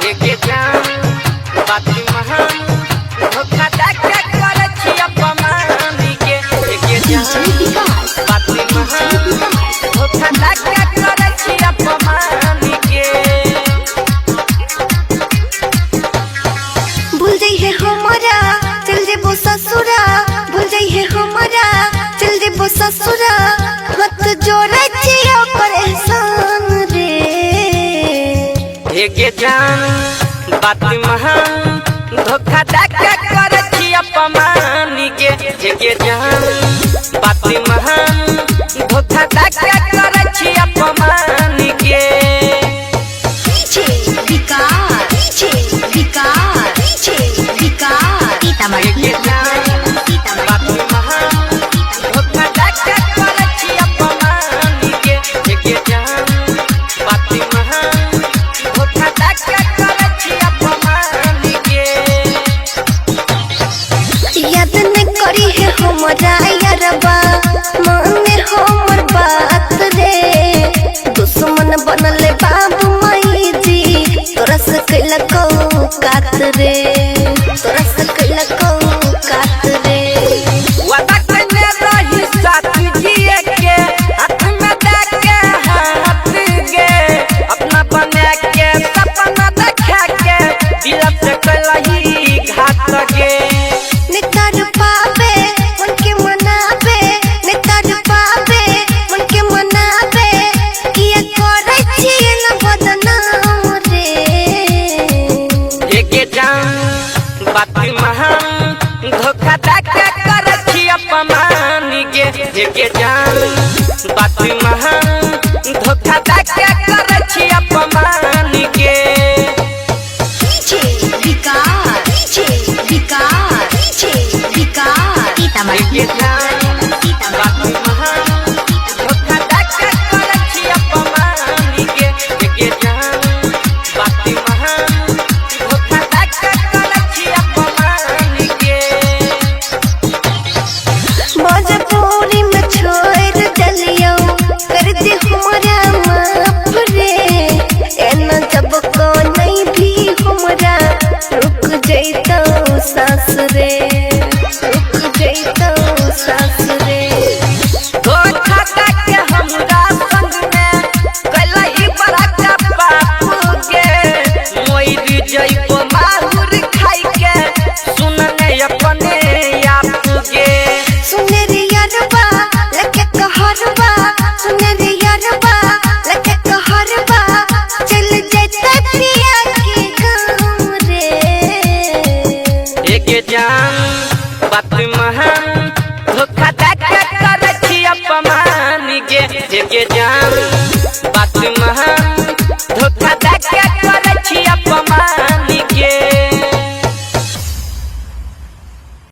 के जान बात महान धोखा देके करे छी अपमानी के जान बात महान धोखा देके करे छी अपमानी के। भूल जाई है हमारा चल जेबो ससुरा, भूल जाई है हमारा चल जेबो ससुरा, हाथ जोड़े छियो पर एहसान रे। के जान बात महान धोखा देके करे छी अपमानी के जान बात महान धोखा देके करे छी अपमानी के। पीछे विकार के जान बात महान धोखा देके करे छी अपमानी के जान बात महान धोखा देके करे छी अपमानी के। याद न करी है हमारा यारबा माने हमर बात रे, दुश्मन बनले बाबू माई जी तोरा से कैला कात रे, तोरा से कैला कात रे। वादा करने रही साथ जिए के हाथ में देके हाथ गे अपना बने के सपना देखा के दिल से कलही घात गे। नेतार पावे मन के मनावे, नेतार पावे मन के मनावे, किया करे छिए न बदनाम रे। के जान बात महान धोखा देके करे छी अपमानी के जान बात महान धोखा देके करे छी अपमानी के। पीछे विकार के जान बात महान धोखा देके करे छी अपमानी के जान बात महान धोखा देके करे छी अपमानी के। भोजपुरी में छोड़ चलियो कर दे हमारा माफ रे, एना जब को नहीं भी हमारा रुक जैतो सास रे, रुक जैतो सास रे। धोखा देके हमरा संग में कलही बड़ा बापू के मोर जइबो माहुर खाई के सुनने अपने आप के। सुने रे यारबा लके कहरबा, सुने रे यारबा लके कहरबा, चल जैते पिया के गाँव रे। के जान बात महान धोखा देके करे छी अपमानी के जान बात महान